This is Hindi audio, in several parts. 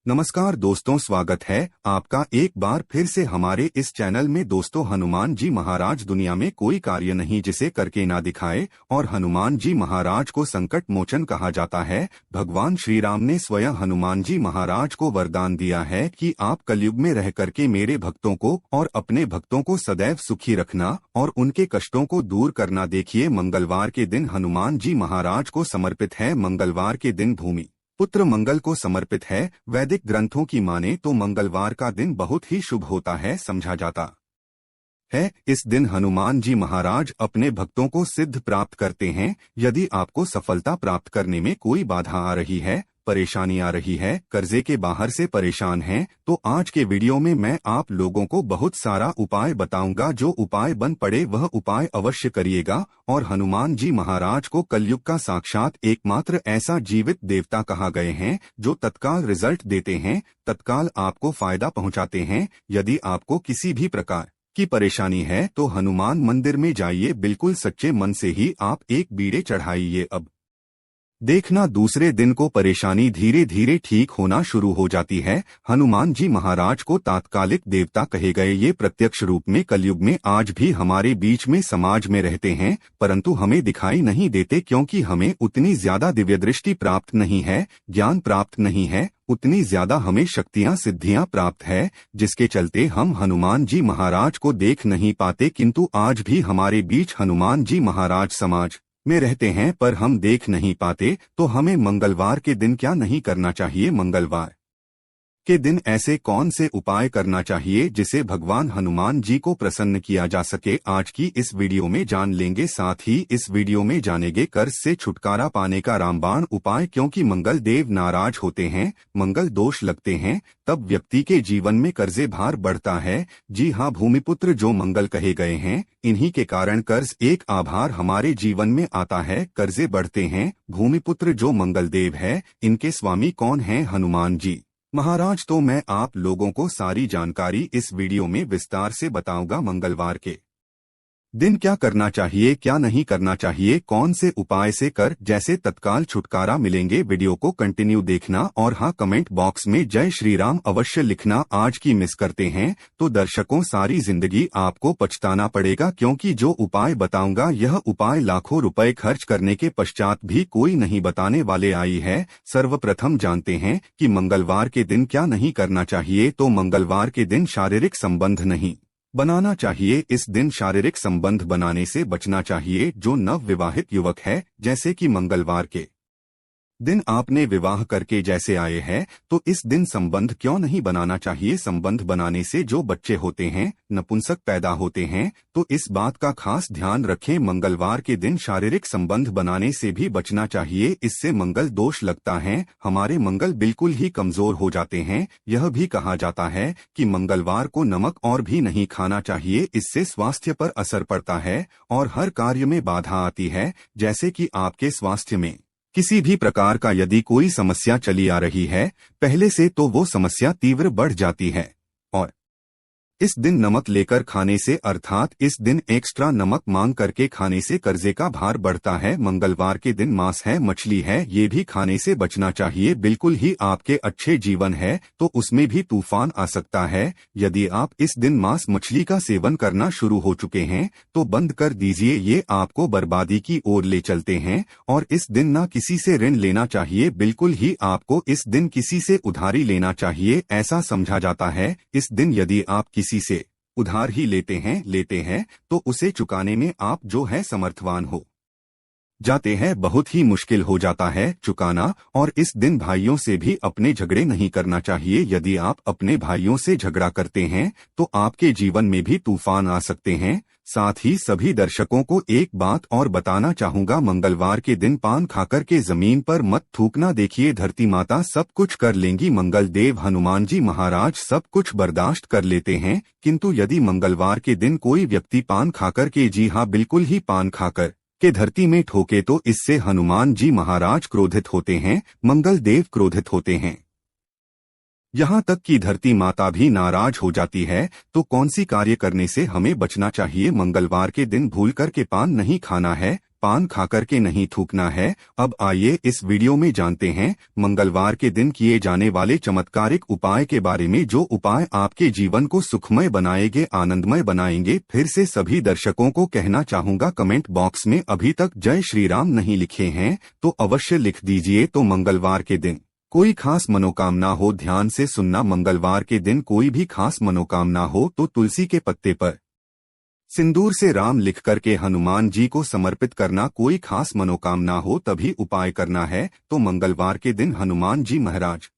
नमस्कार दोस्तों, स्वागत है आपका एक बार फिर से हमारे इस चैनल में। दोस्तों, हनुमान जी महाराज दुनिया में कोई कार्य नहीं जिसे करके ना दिखाए, और हनुमान जी महाराज को संकट मोचन कहा जाता है। भगवान श्री राम ने स्वयं हनुमान जी महाराज को वरदान दिया है कि आप कलयुग में रह करके मेरे भक्तों को और अपने भक्तों को सदैव सुखी रखना और उनके कष्टों को दूर करना। देखिए, मंगलवार के दिन हनुमान जी महाराज को समर्पित है। मंगलवार के दिन भूमि पुत्र मंगल को समर्पित है। वैदिक ग्रंथों की माने तो मंगलवार का दिन बहुत ही शुभ होता है समझा जाता है। इस दिन हनुमान जी महाराज अपने भक्तों को सिद्ध प्राप्त करते हैं। यदि आपको सफलता प्राप्त करने में कोई बाधा आ रही है, परेशानी आ रही है, कर्जे के बाहर से परेशान हैं, तो आज के वीडियो में मैं आप लोगों को बहुत सारा उपाय बताऊंगा। जो उपाय बन पड़े वह उपाय अवश्य करिएगा। और हनुमान जी महाराज को कलयुग का साक्षात एकमात्र ऐसा जीवित देवता कहा गए हैं जो तत्काल रिजल्ट देते हैं, तत्काल आपको फायदा पहुंचाते हैं। यदि आपको किसी भी प्रकार की परेशानी है तो हनुमान मंदिर में जाइए, बिल्कुल सच्चे मन से ही आप एक बीड़े चढ़ाइए। अब देखना, दूसरे दिन को परेशानी धीरे धीरे ठीक होना शुरू हो जाती है। हनुमान जी महाराज को तात्कालिक देवता कहे गए। ये प्रत्यक्ष रूप में कलयुग में आज भी हमारे बीच में समाज में रहते हैं, परंतु हमें दिखाई नहीं देते क्योंकि हमें उतनी ज्यादा दिव्य दृष्टि प्राप्त नहीं है, ज्ञान प्राप्त नहीं है, उतनी ज्यादा हमें शक्तियां सिद्धियां प्राप्त है, जिसके चलते हम हनुमान जी महाराज को देख नहीं पाते। किंतु आज भी हमारे बीच हनुमान जी महाराज समाज में रहते हैं, पर हम देख नहीं पाते। तो हमें मंगलवार के दिन क्या नहीं करना चाहिए? मंगलवार के दिन ऐसे कौन से उपाय करना चाहिए जिसे भगवान हनुमान जी को प्रसन्न किया जा सके, आज की इस वीडियो में जान लेंगे। साथ ही इस वीडियो में जानेंगे कर्ज से छुटकारा पाने का रामबाण उपाय। क्योंकि मंगल देव नाराज होते हैं, मंगल दोष लगते हैं, तब व्यक्ति के जीवन में कर्जे भार बढ़ता है। जी हाँ, भूमिपुत्र जो मंगल कहे गए हैं, इन्हीं के कारण कर्ज एक आभार हमारे जीवन में आता है, कर्जे बढ़ते हैं। भूमिपुत्र जो मंगल देव है, इनके स्वामी कौन हैं? हनुमान जी महाराज। तो मैं आप लोगों को सारी जानकारी इस वीडियो में विस्तार से बताऊंगा। मंगलवार के दिन क्या करना चाहिए, क्या नहीं करना चाहिए, कौन से उपाय से कर जैसे तत्काल छुटकारा मिलेंगे। वीडियो को कंटिन्यू देखना और हाँ, कमेंट बॉक्स में जय श्री राम अवश्य लिखना। आज की मिस करते हैं तो दर्शकों सारी जिंदगी आपको पछताना पड़ेगा, क्योंकि जो उपाय बताऊंगा यह उपाय लाखों रुपए खर्च करने के पश्चात भी कोई नहीं बताने वाले आई है। सर्वप्रथम जानते हैं कि मंगलवार के दिन क्या नहीं करना चाहिए। तो मंगलवार के दिन शारीरिक संबंध नहीं बनाना चाहिए। इस दिन शारीरिक संबंध बनाने से बचना चाहिए। जो नव विवाहित युवक है, जैसे कि मंगलवार के दिन आपने विवाह करके जैसे आए हैं, तो इस दिन संबंध क्यों नहीं बनाना चाहिए? संबंध बनाने से जो बच्चे होते हैं, नपुंसक पैदा होते हैं, तो इस बात का खास ध्यान रखें। मंगलवार के दिन शारीरिक संबंध बनाने से भी बचना चाहिए, इससे मंगल दोष लगता है, हमारे मंगल बिल्कुल ही कमजोर हो जाते हैं। यह भी कहा जाता है कि मंगलवार को नमक और भी नहीं खाना चाहिए, इससे स्वास्थ्य पर असर पड़ता है और हर कार्य में बाधा आती है। जैसे कि आपके स्वास्थ्य में किसी भी प्रकार का यदि कोई समस्या चली आ रही है पहले से, तो वो समस्या तीव्र बढ़ जाती है। और इस दिन नमक लेकर खाने से, अर्थात इस दिन एक्स्ट्रा नमक मांग करके खाने से कर्जे का भार बढ़ता है। मंगलवार के दिन मांस है, मछली है, ये भी खाने से बचना चाहिए। बिल्कुल ही आपके अच्छे जीवन है तो उसमें भी तूफान आ सकता है। यदि आप इस दिन मांस मछली का सेवन करना शुरू हो चुके हैं तो बंद कर दीजिए, ये आपको बर्बादी की ओर ले चलते हैं। और इस दिन ना किसी से ऋण लेना चाहिए, बिल्कुल ही आपको इस दिन किसी से उधारी लेना चाहिए, ऐसा समझा जाता है। इस दिन यदि आप किसी से उधार ही लेते हैं तो उसे चुकाने में आप जो है समर्थवान हो जाते हैं, बहुत ही मुश्किल हो जाता है चुकाना। और इस दिन भाइयों से भी अपने झगड़े नहीं करना चाहिए। यदि आप अपने भाइयों से झगड़ा करते हैं तो आपके जीवन में भी तूफान आ सकते हैं। साथ ही सभी दर्शकों को एक बात और बताना चाहूंगा, मंगलवार के दिन पान खाकर के जमीन पर मत थूकना। देखिए, धरती माता सब कुछ कर लेंगी, मंगल देव हनुमान जी महाराज सब कुछ बर्दाश्त कर लेते हैं, किंतु यदि मंगलवार के दिन कोई व्यक्ति पान खाकर के, जी हाँ बिल्कुल ही पान खाकर के धरती में ठोके, तो इससे हनुमान जी महाराज क्रोधित होते हैं, मंगल देव क्रोधित होते हैं, यहाँ तक कि धरती माता भी नाराज हो जाती है। तो कौन सी कार्य करने से हमें बचना चाहिए? मंगलवार के दिन भूल कर के पान नहीं खाना है, पान खाकर के नहीं थूकना है। अब आइए इस वीडियो में जानते हैं मंगलवार के दिन किए जाने वाले चमत्कारिक उपाय के बारे में, जो उपाय आपके जीवन को सुखमय बनाएंगे, आनंदमय बनाएंगे। फिर से सभी दर्शकों को कहना चाहूंगा, कमेंट बॉक्स में अभी तक जय श्री राम नहीं लिखे हैं तो अवश्य लिख दीजिए। तो मंगलवार के दिन कोई खास मनोकामना हो, ध्यान से सुनना। मंगलवार के दिन कोई भी खास मनोकामना हो तो तुलसी के पत्ते पर सिंदूर से राम लिख करके हनुमान जी को समर्पित करना। कोई खास मनोकामना हो तभी उपाय करना है। तो मंगलवार के दिन हनुमान जी महाराज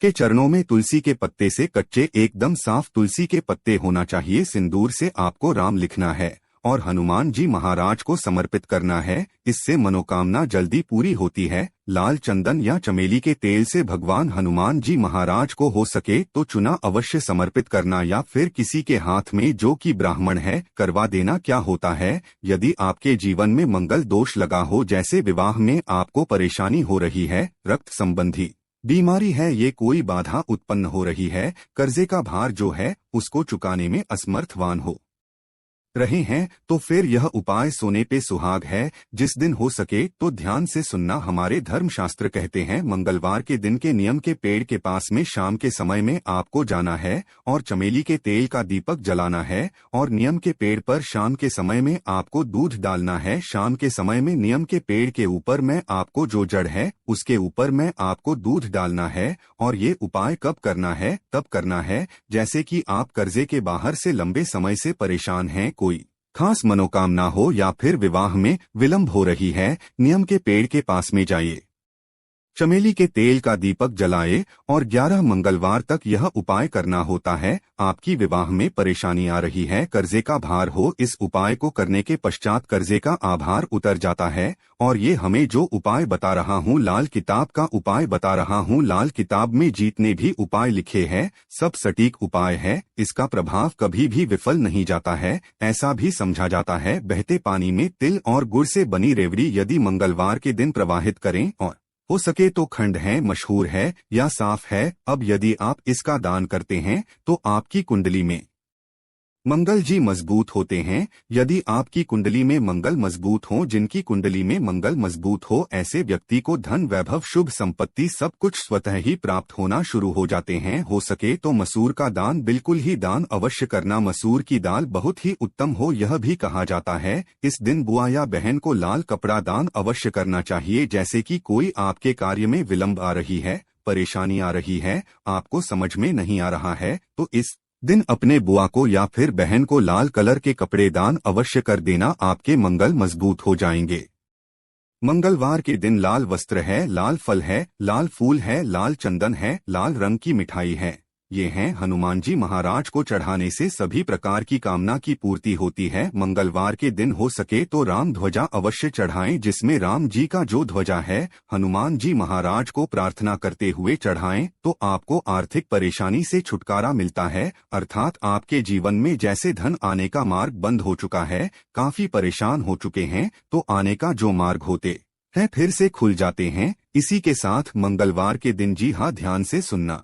के चरणों में तुलसी के पत्ते से, कच्चे एकदम साफ तुलसी के पत्ते होना चाहिए, सिंदूर से आपको राम लिखना है और हनुमान जी महाराज को समर्पित करना है। इससे मनोकामना जल्दी पूरी होती है। लाल चंदन या चमेली के तेल से भगवान हनुमान जी महाराज को हो सके तो चुना अवश्य समर्पित करना, या फिर किसी के हाथ में जो कि ब्राह्मण है करवा देना। क्या होता है, यदि आपके जीवन में मंगल दोष लगा हो, जैसे विवाह में आपको परेशानी हो रही है, रक्त संबंधी बीमारी है, ये कोई बाधा उत्पन्न हो रही है, कर्जे का भार जो है उसको चुकाने में असमर्थवान हो रहे हैं, तो फिर यह उपाय सोने पे सुहाग है। जिस दिन हो सके तो ध्यान से सुनना। हमारे धर्मशास्त्र कहते हैं मंगलवार के दिन के नियम के पेड़ के पास में शाम के समय में आपको जाना है और चमेली के तेल का दीपक जलाना है, और नियम के पेड़ पर शाम के समय में आपको दूध डालना है। शाम के समय में नियम के पेड़ के ऊपर में आपको जो जड़ है उसके ऊपर में आपको दूध डालना है। और ये उपाय कब करना है, तब करना है जैसे कि आप कर्जे के बाहर से लंबे समय से परेशान हैं, कोई खास मनोकामना हो या फिर विवाह में विलंब हो रही है। नियम के पेड़ के पास में जाइए, चमेली के तेल का दीपक जलाए और 11 मंगलवार तक यह उपाय करना होता है। आपकी विवाह में परेशानी आ रही है, कर्जे का भार हो, इस उपाय को करने के पश्चात कर्जे का आभार उतर जाता है। और ये हमें जो उपाय बता रहा हूँ, लाल किताब का उपाय बता रहा हूँ, लाल किताब में जितने भी उपाय लिखे हैं सब सटीक उपाय है। इसका प्रभाव कभी भी विफल नहीं जाता है। ऐसा भी समझा जाता है, बहते पानी में तिल और गुड़ से बनी रेवड़ी यदि मंगलवार के दिन प्रवाहित करें, और हो सके तो खंड है, मशहूर है या साफ है। अब यदि आप इसका दान करते हैं तो आपकी कुंडली में मंगल जी मजबूत होते हैं। यदि आपकी कुंडली में मंगल मजबूत हो, जिनकी कुंडली में मंगल मजबूत हो, ऐसे व्यक्ति को धन, वैभव, शुभ संपत्ति सब कुछ स्वतः ही प्राप्त होना शुरू हो जाते हैं। हो सके तो मसूर का दान बिल्कुल ही दान अवश्य करना। मसूर की दाल बहुत ही उत्तम हो, यह भी कहा जाता है। इस दिन बुआ या बहन को लाल कपड़ा दान अवश्य करना चाहिए। जैसे कि कोई आपके कार्य में विलंब आ रही है, परेशानी आ रही है, आपको समझ में नहीं आ रहा है, तो इस दिन अपने बुआ को या फिर बहन को लाल कलर के कपड़े दान अवश्य कर देना, आपके मंगल मजबूत हो जाएंगे। मंगलवार के दिन लाल वस्त्र है, लाल फल है, लाल फूल है, लाल चंदन है, लाल रंग की मिठाई है, ये हैं हनुमान जी महाराज को चढ़ाने से सभी प्रकार की कामना की पूर्ति होती है। मंगलवार के दिन हो सके तो राम ध्वजा अवश्य चढ़ाएं, जिसमें राम जी का जो ध्वजा है हनुमान जी महाराज को प्रार्थना करते हुए चढ़ाएं, तो आपको आर्थिक परेशानी से छुटकारा मिलता है। अर्थात आपके जीवन में जैसे धन आने का मार्ग बंद हो चुका है, काफी परेशान हो चुके हैं, तो आने का जो मार्ग होते हैं फिर से खुल जाते हैं। इसी के साथ मंगलवार के दिन, जी हाँ ध्यान से सुनना,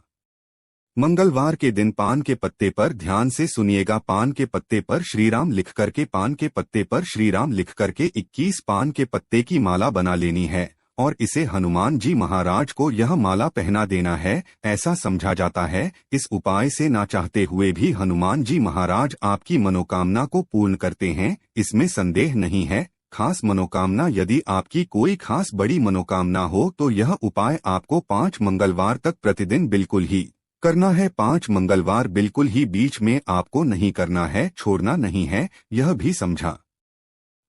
मंगलवार के दिन पान के पत्ते पर ध्यान से सुनिएगा, पान के पत्ते पर श्री राम लिख करके, पान के पत्ते पर श्री राम लिख करके 21 पान के पत्ते की माला बना लेनी है और इसे हनुमान जी महाराज को यह माला पहना देना है। ऐसा समझा जाता है इस उपाय से ना चाहते हुए भी हनुमान जी महाराज आपकी मनोकामना को पूर्ण करते हैं, इसमें संदेह नहीं है। खास मनोकामना, यदि आपकी कोई खास बड़ी मनोकामना हो तो यह उपाय आपको 5 मंगलवार तक प्रतिदिन बिल्कुल ही करना है। 5 मंगलवार बिल्कुल ही बीच में आपको नहीं करना है, छोड़ना नहीं है, यह भी समझा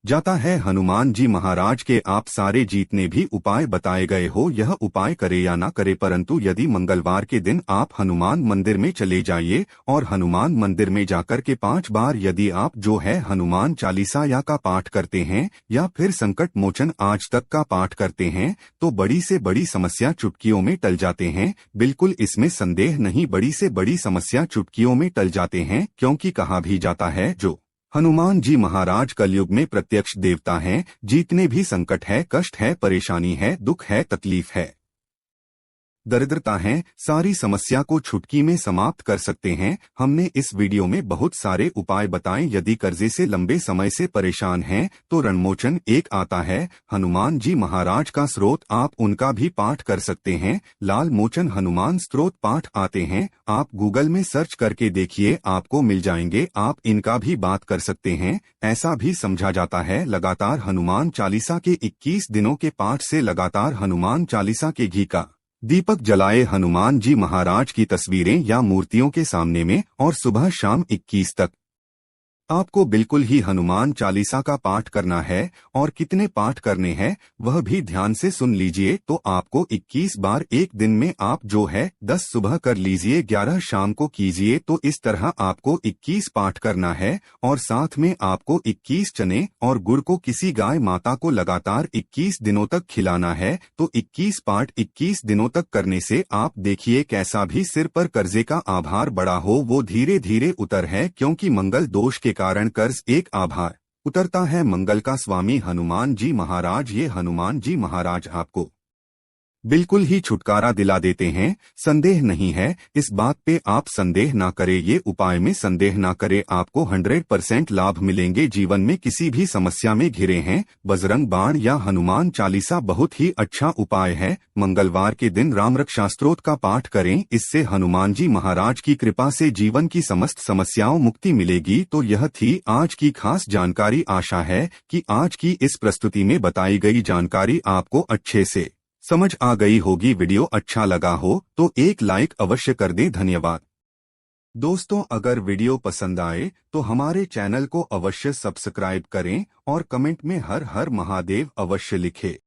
जाता है। हनुमान जी महाराज के आप सारे जितने भी उपाय बताए गए हो, यह उपाय करे या ना करे, परंतु यदि मंगलवार के दिन आप हनुमान मंदिर में चले जाइए और हनुमान मंदिर में जाकर के 5 बार यदि आप जो है हनुमान चालीसा या का पाठ करते हैं या फिर संकट मोचन आज तक का पाठ करते हैं, तो बड़ी से बड़ी समस्या चुटकियों में टल जाते हैं। बिल्कुल इसमें संदेह नहीं, बड़ी से बड़ी समस्या चुटकियों में टल जाते हैं, क्योंकि कहा भी जाता है जो हनुमान जी महाराज कलयुग में प्रत्यक्ष देवता हैं। जितने भी संकट है, कष्ट है, परेशानी है, दुख है, तकलीफ है, दरिद्रता है, सारी समस्या को छुटकी में समाप्त कर सकते हैं। हमने इस वीडियो में बहुत सारे उपाय बताए। यदि कर्जे से लंबे समय से परेशान हैं, तो रणमोचन एक आता है, हनुमान जी महाराज का स्रोत, आप उनका भी पाठ कर सकते हैं। लाल मोचन हनुमान स्त्रोत पाठ आते हैं, आप गूगल में सर्च करके देखिए, आपको मिल जाएंगे। आप इनका भी बात कर सकते हैं। ऐसा भी समझा जाता है लगातार हनुमान चालीसा के 21 दिनों के पाठ से लगातार हनुमान चालीसा के घी का दीपक जलाए हनुमान जी महाराज की तस्वीरें या मूर्तियों के सामने में, और सुबह शाम 21 तक आपको बिल्कुल ही हनुमान चालीसा का पाठ करना है। और कितने पाठ करने हैं वह भी ध्यान से सुन लीजिए। तो आपको 21 बार एक दिन में आप जो है 10 सुबह कर लीजिए, 11 शाम को कीजिए। तो इस तरह आपको 21 पाठ करना है। और साथ में आपको 21 चने और गुड़ को किसी गाय माता को लगातार 21 दिनों तक खिलाना है। तो 21 पाठ 21 दिनों तक करने से आप देखिए कैसा भी सिर पर कर्जे का आभार बड़ा हो वो धीरे धीरे उतर है, क्योंकि मंगल दोष के कारण कर्ज एक आभार उतरता है। मंगल का स्वामी हनुमान जी महाराज, ये हनुमान जी महाराज आपको बिल्कुल ही छुटकारा दिला देते हैं। संदेह नहीं है इस बात पे, आप संदेह ना करें, ये उपाय में संदेह ना करें, आपको 100% लाभ मिलेंगे। जीवन में किसी भी समस्या में घिरे हैं, बजरंग बाण या हनुमान चालीसा बहुत ही अच्छा उपाय है। मंगलवार के दिन राम रक्षा स्तोत्र का पाठ करें, इससे हनुमान जी महाराज की कृपा से जीवन की समस्त समस्याओं मुक्ति मिलेगी। तो यह थी आज की खास जानकारी। आशा है कि आज की इस प्रस्तुति में बताई गई जानकारी आपको अच्छे से समझ आ गई होगी। वीडियो अच्छा लगा हो तो एक लाइक अवश्य कर दें। धन्यवाद दोस्तों। अगर वीडियो पसंद आए तो हमारे चैनल को अवश्य सब्सक्राइब करें और कमेंट में हर हर महादेव अवश्य लिखें।